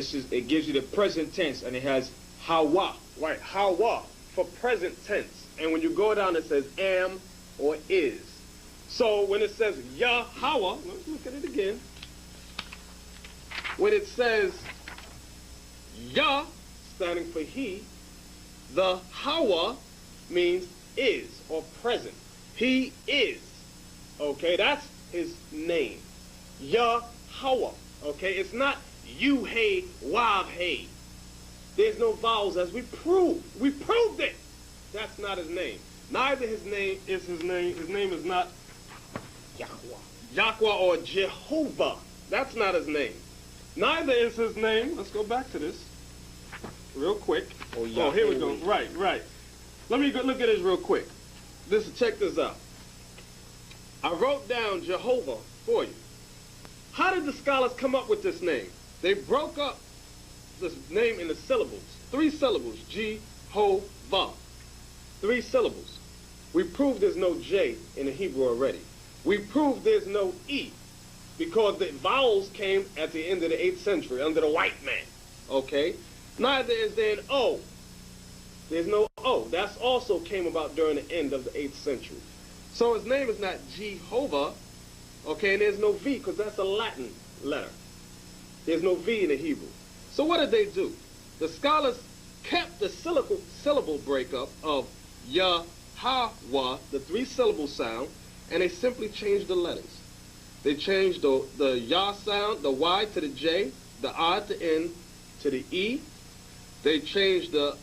it gives you the present tense, and it has hawa. Right, hawa for present tense. And when you go down, it says am or is. So when it says Yahweh, let's look at it again. When it says Yah, standing for he, the Hawa means is or present. He is. Okay, that's his name. Yahweh. Okay, it's not you hey, wav hey. There's no vowels, as we proved. We proved it. That's not his name. Neither his name is his name. His name is not Yahweh or Jehovah. That's not his name. Neither is his name. Let's go back to this real quick. Oh, here we go. Right. Let me go look at this real quick. Check this out. I wrote down Jehovah for you. How did the scholars come up with this name? They broke up this name into syllables. 3 syllables. Jehovah. 3 syllables. We proved there's no J in the Hebrew already. We proved there's no E because the vowels came at the end of the 8th century under the white man. Okay? Neither is there an O. There's no O. That also came about during the end of the 8th century. So his name is not Jehovah. Okay, and there's no V because that's a Latin letter. There's no V in the Hebrew. So what did they do? The scholars kept the syllable breakup of Yahweh, the 3-syllable sound, and they simply changed the letters. They changed the Yah sound, the Y to the J, the I at the N to the E. They changed the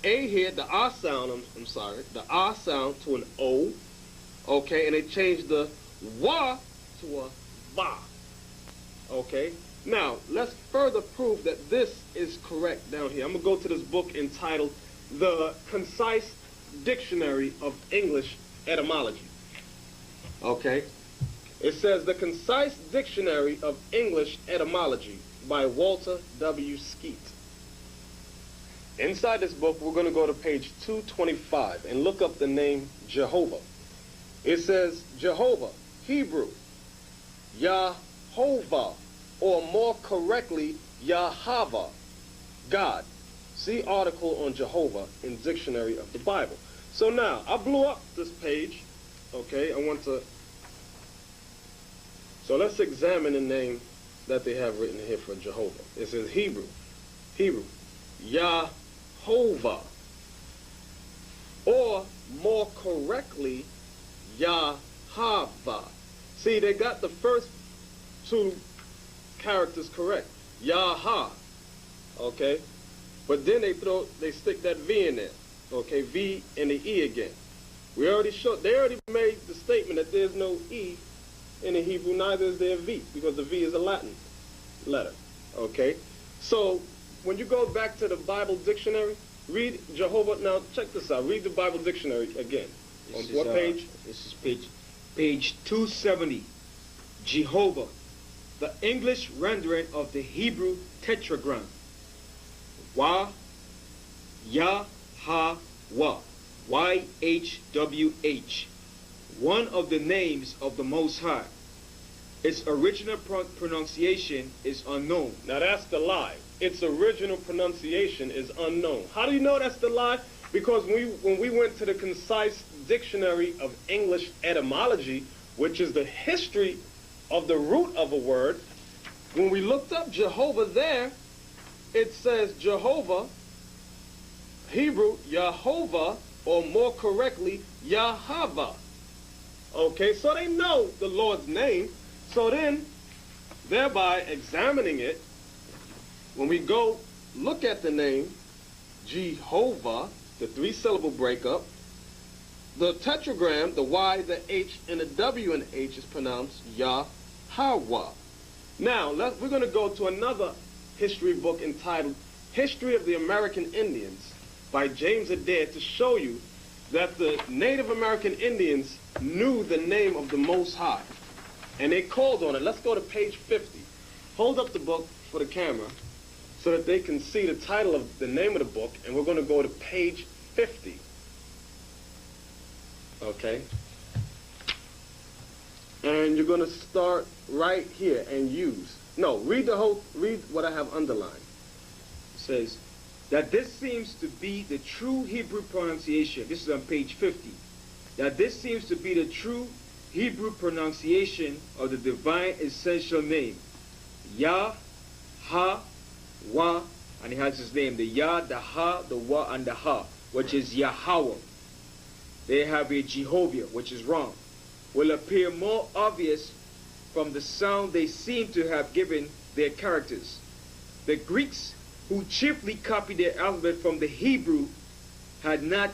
A here, the Ah sound, the Ah sound to an O. Okay, and they changed the Wa to a Va. Okay, now let's further prove that this is correct down here. I'm going to go to this book entitled The Concise Dictionary of English Etymology. Okay, it says The Concise Dictionary of English Etymology by Walter W. Skeet. Inside this book, we're going to go to page 225 and look up the name Jehovah. It says Jehovah, Hebrew, Yahovah, or more correctly, Yahava, God. See article on Jehovah in Dictionary of the Bible. So now, I blew up this page, okay, so let's examine the name that they have written here for Jehovah. It says Hebrew, Yahovah, or more correctly, Yahava. See, they got the first 2 characters correct. Yaha. Okay? But then they stick that V in there. Okay, V and the E again. They already made the statement that there's no E in the Hebrew, neither is there V, because the V is a Latin letter. Okay? So when you go back to the Bible dictionary, read Jehovah. Now check this out. Read the Bible dictionary again. On what page? This is page 270. Jehovah, the English rendering of the Hebrew tetragram. Wa, Ya, Ha, Wa. YHWH. One of the names of the Most High. Its original pronunciation is unknown. Now that's the lie. Its original pronunciation is unknown. How do you know that's the lie? Because when we went to the Concise Dictionary of English Etymology, which is the history of the root of a word, when we looked up Jehovah there, it says Jehovah, Hebrew, Yahovah, or more correctly, Yahava. Okay, so they know the Lord's name. So then, thereby examining it, when we go look at the name Jehovah, the 3-syllable breakup, the tetragram, the Y, the H, and the W and the H is pronounced Yahweh. Now, we're going to go to another history book entitled History of the American Indians by James Adair to show you that the Native American Indians knew the name of the Most High. And they called on it. Let's go to page 50. Hold up the book for the camera so that they can see the title of the name of the book, and we're going to go to page 50. Okay? And you're going to start right here and read what I have underlined. says that this seems to be the true Hebrew pronunciation. This is on page 50. That this seems to be the true Hebrew pronunciation of the divine essential name, Yah, Ha, Wa, and he has his name, the Yah, the Ha, the Wa, and the Ha, which is Yahweh. They have a Jehovah, which is wrong, will appear more obvious from the sound they seem to have given their characters. The Greeks, who chiefly copied their alphabet from the Hebrew, had not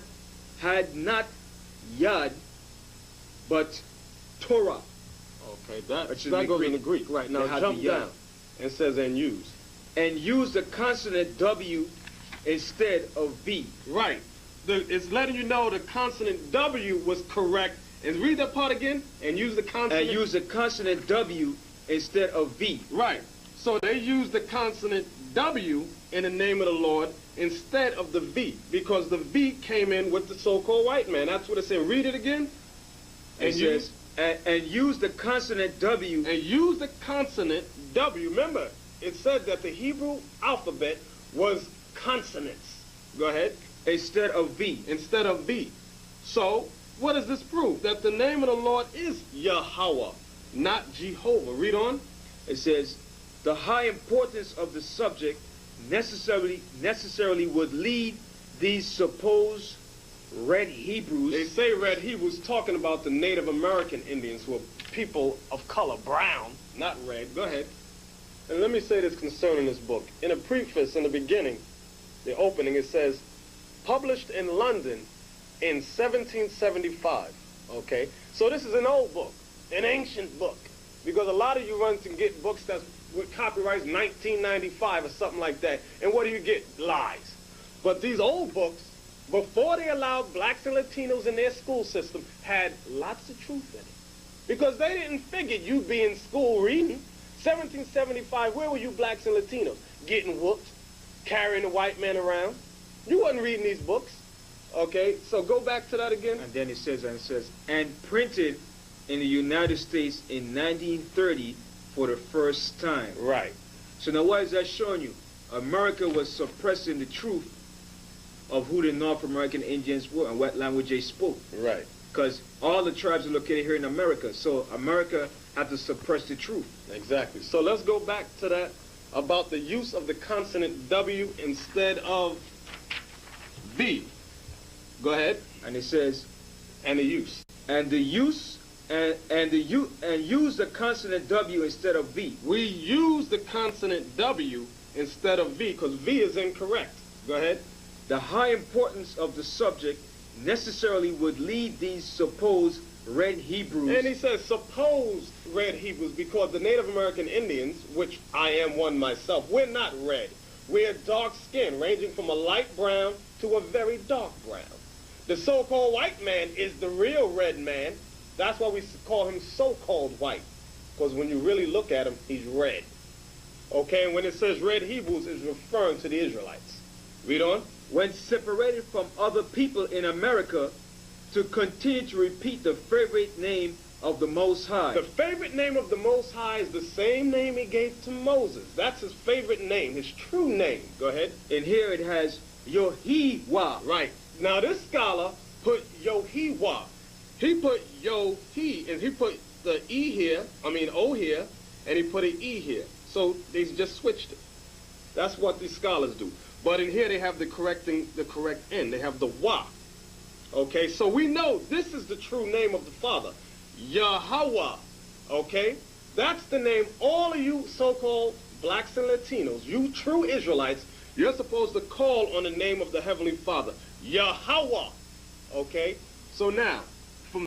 Yad, but Torah. Okay, that goes in the Greek. Right, now jump down. It says and use. And use the consonant W instead of V. Right. It's letting you know the consonant W was correct. And read that part again. And use the consonant. And use the consonant W instead of V. Right. So they used the consonant W in the name of the Lord instead of the V, because the V came in with the so-called white man. That's what it said. Read it again. And says, and use the consonant W. And use the consonant W. Remember, it said that the Hebrew alphabet was consonants. Go ahead. Instead of V. Instead of V. So, what does this prove? That the name of the Lord is Yahweh, not Jehovah. Read on. It says, the high importance of the subject necessarily would lead these supposed red Hebrews. They say red Hebrews, talking about the Native American Indians, who are people of color, brown, not red. Go ahead. And let me say this concerning this book. In a preface, in the beginning, the opening, it says, published in London in 1775. Okay? So this is an old book, an ancient book. Because a lot of you run to get books that's with copyrights 1995 or something like that. And what do you get? Lies. But these old books, before they allowed blacks and Latinos in their school system, had lots of truth in it. Because they didn't figure you'd be in school reading. 1775, where were you blacks and Latinos? Getting whooped, carrying the white man around. You wasn't reading these books. Okay, so go back to that again. And then it says, and printed in the United States in 1930 for the first time. Right. So now what is that showing you? America was suppressing the truth of who the North American Indians were and what language they spoke. Right. Because all the tribes are located here in America, so America had to suppress the truth. Exactly. So let's go back to that about the use of the consonant W instead of V. Go ahead. And it says, and the use. And the use and use the consonant W instead of V. We use the consonant W instead of V because V is incorrect. Go ahead. The high importance of the subject necessarily would lead these supposed red Hebrews. And he says supposed red Hebrews because the Native American Indians, which I am one myself, we're not red. We're dark skin, ranging from a light brown to a very dark brown. The so-called white man is the real red man. That's why we call him so-called white. Because when you really look at him, he's red. Okay, and when it says red Hebrews, it's referring to the Israelites. Read on. When separated from other people in America, to continue to repeat the favorite name of the Most High. The favorite name of the Most High is the same name he gave to Moses. That's his favorite name, his true name. Go ahead. And here it has Yohewah. Right. Now this scholar put Yohewah. He put Yohe, and he put the E here, O here, and he put an E here. So they just switched it. That's what these scholars do. But in here they have the correct N. They have the Wa. Okay, so we know this is the true name of the Father. Yahweh. Okay? That's the name all of you so-called blacks and Latinos, you true Israelites, you're supposed to call on the name of the Heavenly Father. Yahweh. Okay? So now,